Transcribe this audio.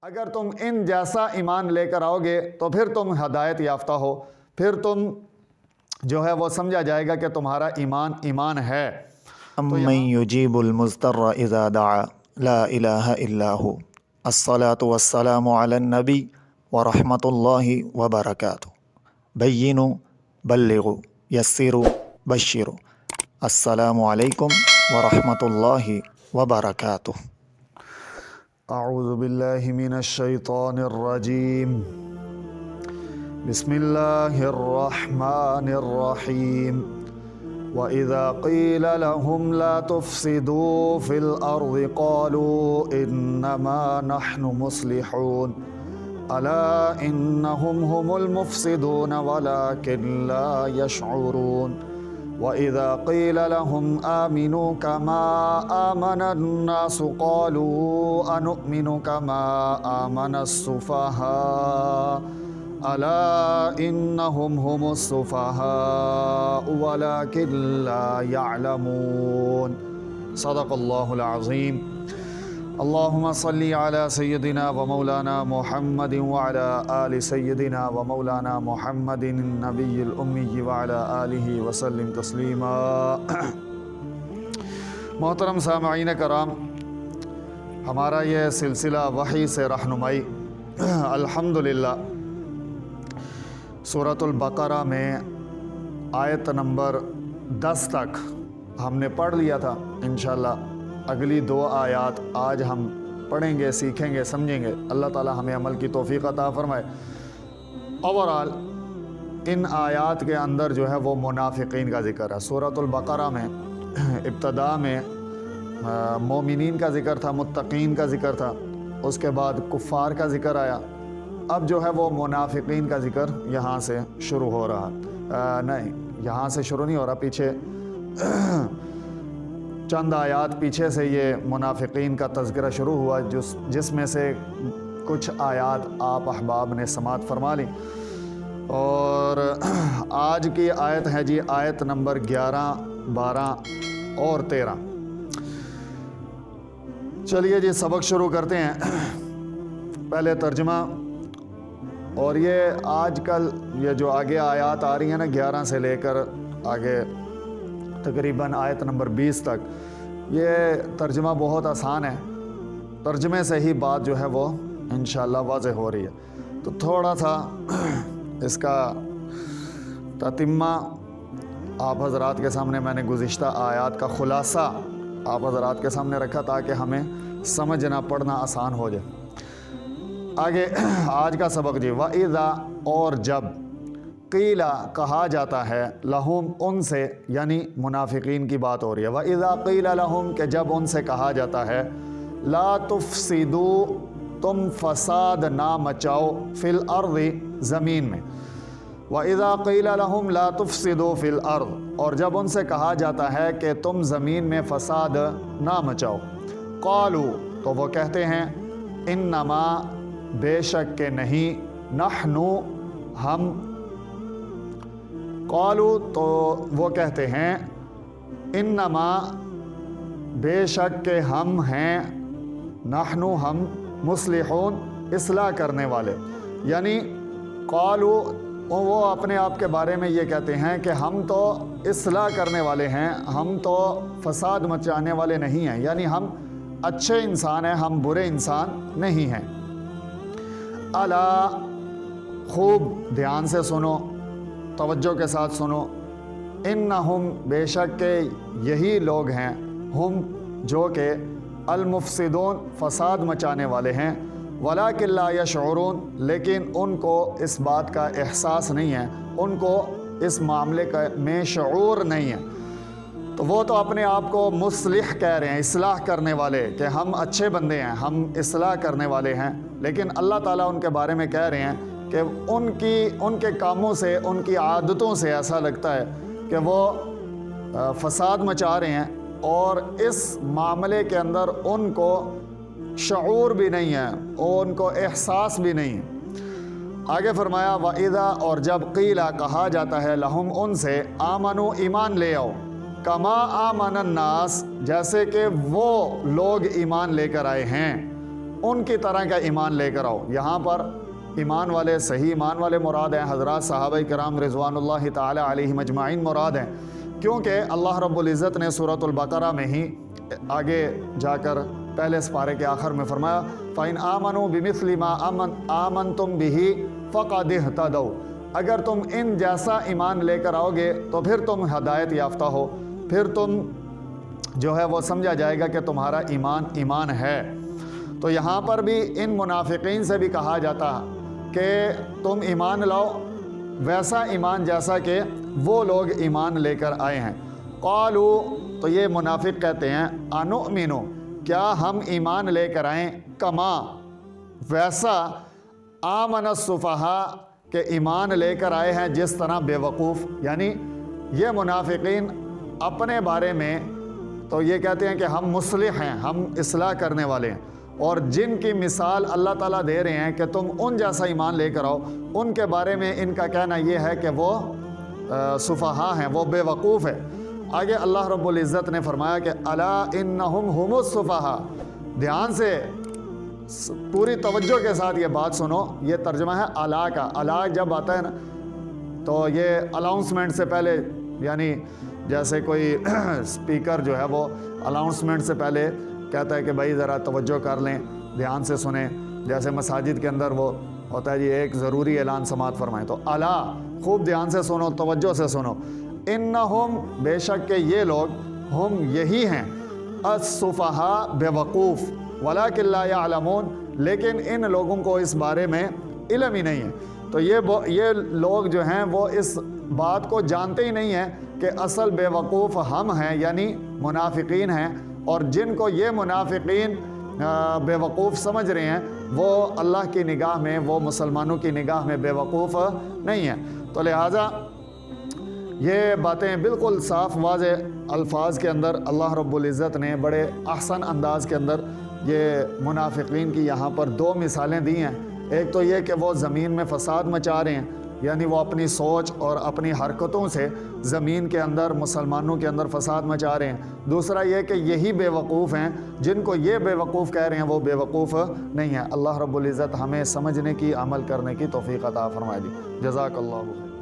اگر تم ان جیسا ایمان لے کر آؤ گے تو پھر تم ہدایت یافتہ ہو، پھر تم جو ہے وہ سمجھا جائے گا کہ تمہارا ایمان ہے۔ امن یجیب المضطر اذا دعا لا الہ الا ہو، الصلاۃ والسلام علی النبی ورحمۃ اللہ وبرکاتہ، بینوا بلغوا یسروا بشروا، السلام علیکم ورحمۃ اللہ وبرکاتہ۔ اعوذ باللہ من الشیطان الرجیم، بسم اللہ الرحمن الرحیم۔ وَإِذَا قِيلَ لَهُمْ لَا تُفْسِدُوا فِي الْأَرْضِ قَالُوا إِنَّمَا نَحْنُ مُصْلِحُونَ أَلَا إِنَّهُمْ هُمُ الْمُفْسِدُونَ وَلَكِنْ لَا يَشْعُرُونَ وَإِذَا قِيلَ لَهُمْ آمِنُوا كَمَا آمَنَ النَّاسُ قَالُوا أَنُؤْمِنُ كَمَا آمَنَ السُّفَهَاءُ أَلَا إِنَّهُمْ هُمُ السُّفَهَاءُ وَلَكِنْ لَا يَعْلَمُونَ۔ صدق اللہ العظیم۔ اللہم صلی علی سیدنا و مولانا محمد وعلی آل سیدنا و مولانا محمد النبی الامی وعلی آلہ وسلم تسلیما۔ محترم سامعین کرام، ہمارا یہ سلسلہ وحی سے رہنمائی الحمدللہ سورۃ البقرہ میں آیت نمبر 10 تک ہم نے پڑھ لیا تھا۔ انشاءاللہ اگلی 2 آیات آج ہم پڑھیں گے، سیکھیں گے، سمجھیں گے۔ اللہ تعالی ہمیں عمل کی توفیق عطا فرمائے۔ اوورال ان آیات کے اندر جو ہے وہ منافقین کا ذکر ہے۔ سورۃ البقرہ میں ابتدا میں مومنین کا ذکر تھا، متقین کا ذکر تھا، اس کے بعد کفار کا ذکر آیا۔ اب جو ہے وہ منافقین کا ذکر یہاں سے شروع ہو رہا، نہیں یہاں سے شروع نہیں ہو رہا، پیچھے چند آیات پیچھے سے یہ منافقین کا تذکرہ شروع ہوا، جس میں سے کچھ آیات آپ احباب نے سماعت فرما لی۔ اور آج کی آیت ہے جی آیت نمبر 11، 12 اور 13۔ چلیے جی سبق شروع کرتے ہیں۔ پہلے ترجمہ، اور یہ آج کل یہ جو آگے آیات آ رہی ہیں نا 11 سے لے کر آگے تقریباً آیت نمبر 20 تک، یہ ترجمہ بہت آسان ہے، ترجمے سے ہی بات جو ہے وہ انشاءاللہ واضح ہو رہی ہے۔ تو تھوڑا سا اس کا تتمہ آپ حضرات کے سامنے میں نے گزشتہ آیات کا خلاصہ آپ حضرات کے سامنے رکھا تاکہ ہمیں سمجھنا پڑھنا آسان ہو جائے۔ آگے آج کا سبق جی، وَإِذَا اور جب، قیلا کہا جاتا ہے، لہم ان سے، یعنی منافقین کی بات ہو رہی ہے۔ وَإِذَا قِيلَ لَهُمْ کہ جب ان سے کہا جاتا ہے، لا تفسدوا تم فساد نہ مچاؤ، فی الارض زمین میں۔ وَإِذَا قِيلَ لَهُمْ لا تفسدوا فی الارض اور جب ان سے کہا جاتا ہے کہ تم زمین میں فساد نہ مچاؤ، قالوا تو وہ کہتے ہیں، انما بے شک کہ نہیں، نحنو ہم، قالوا تو وہ کہتے ہیں، انما بے شک کہ ہم ہیں، نحنو ہم، مصلحون اصلاح کرنے والے، یعنی قالوا وہ اپنے آپ کے بارے میں یہ کہتے ہیں کہ ہم تو اصلاح کرنے والے ہیں، ہم تو فساد مچانے والے نہیں ہیں، یعنی ہم اچھے انسان ہیں، ہم برے انسان نہیں ہیں۔ الا خوب دھیان سے سنو، توجہ کے ساتھ سنو، انہم بے شک کہ یہی لوگ ہیں، ہم جو کہ المفسدون فساد مچانے والے ہیں، ولیکن لا یشعرون لیکن ان کو اس بات کا احساس نہیں ہے، ان کو اس معاملے میں شعور نہیں ہے۔ تو وہ تو اپنے آپ کو مصلح کہہ رہے ہیں، اصلاح کرنے والے، کہ ہم اچھے بندے ہیں، ہم اصلاح کرنے والے ہیں، لیکن اللہ تعالیٰ ان کے بارے میں کہہ رہے ہیں کہ ان کے کاموں سے، ان کی عادتوں سے ایسا لگتا ہے کہ وہ فساد مچا رہے ہیں، اور اس معاملے کے اندر ان کو شعور بھی نہیں ہے، اور ان کو احساس بھی نہیں ہے۔ آگے فرمایا، وَإِذَا اور جب قیلا کہا جاتا ہے، لہم ان سے، آمنو ایمان لے آؤ، کما آمن الناس جیسے کہ وہ لوگ ایمان لے کر آئے ہیں، ان کی طرح کا ایمان لے کر آؤ۔ یہاں پر ایمان والے، صحیح ایمان والے مراد ہیں حضرات صحابہ کرام رضوان اللہ تعالی علیہم اجمعین مراد ہیں، کیونکہ اللہ رب العزت نے سورۃ البقرہ میں ہی آگے جا کر پہلے سپارے کے آخر میں فرمایا فَإِنْ آمَنُوا بِمِثْلِ مَا آمَنْتُمْ بِهِ فَقَدِ اهْتَدَوْا، اگر تم ان جیسا ایمان لے کر آؤ گے تو پھر تم ہدایت یافتہ ہو، پھر تم جو ہے وہ سمجھا جائے گا کہ تمہارا ایمان ہے۔ تو یہاں پر بھی ان منافقین سے بھی کہا جاتا کہ تم ایمان لاؤ ویسا ایمان جیسا کہ وہ لوگ ایمان لے کر آئے ہیں۔ قالوا، تو یہ منافق کہتے ہیں انؤمنو، کیا ہم ایمان لے کر آئیں، کما، ویسا، آمن السفہاء، کہ ایمان لے کر آئے ہیں جس طرح بے وقوف۔ یعنی یہ منافقین اپنے بارے میں تو یہ کہتے ہیں کہ ہم مصلح ہیں، ہم اصلاح کرنے والے ہیں، اور جن کی مثال اللہ تعالیٰ دے رہے ہیں کہ تم ان جیسا ایمان لے کر آؤ، ان کے بارے میں ان کا کہنا یہ ہے کہ وہ سفہاء ہیں، وہ بے وقوف ہے۔ آگے اللہ رب العزت نے فرمایا کہ الا انہم ہم السفہاء، دھیان سے پوری توجہ کے ساتھ یہ بات سنو، یہ ترجمہ ہے الا کا۔ الا جب آتا ہے نا تو یہ الاؤنسمنٹ سے پہلے، یعنی جیسے کوئی اسپیکر جو ہے وہ الاؤنسمنٹ سے پہلے کہتا ہے کہ بھائی ذرا توجہ کر لیں، دھیان سے سنیں، جیسے مساجد کے اندر وہ ہوتا ہے جی ایک ضروری اعلان سماعت فرمائیں، تو الا، خوب دھیان سے سنو، توجہ سے سنو، انہم، بے شک کہ یہ لوگ، ہم یہی ہیں، السفہاء، بے وقوف، ولکن لا یعلمون، لیکن ان لوگوں کو اس بارے میں علم ہی نہیں ہے۔ تو یہ لوگ جو ہیں وہ اس بات کو جانتے ہی نہیں ہیں کہ اصل بے وقوف ہم ہیں، یعنی منافقین ہیں، اور جن کو یہ منافقین بے وقوف سمجھ رہے ہیں وہ اللہ کی نگاہ میں، وہ مسلمانوں کی نگاہ میں بے وقوف نہیں ہیں۔ تو لہٰذا یہ باتیں بالکل صاف واضح الفاظ کے اندر اللہ رب العزت نے بڑے احسن انداز کے اندر یہ منافقین کی یہاں پر دو مثالیں دی ہیں۔ ایک تو یہ کہ وہ زمین میں فساد مچا رہے ہیں، یعنی وہ اپنی سوچ اور اپنی حرکتوں سے زمین کے اندر، مسلمانوں کے اندر فساد مچا رہے ہیں۔ دوسرا یہ کہ یہی بے وقوف ہیں، جن کو یہ بے وقوف کہہ رہے ہیں وہ بے وقوف نہیں ہیں۔ اللہ رب العزت ہمیں سمجھنے کی، عمل کرنے کی توفیق عطا فرمائے دی۔ جزاک اللہ خیر۔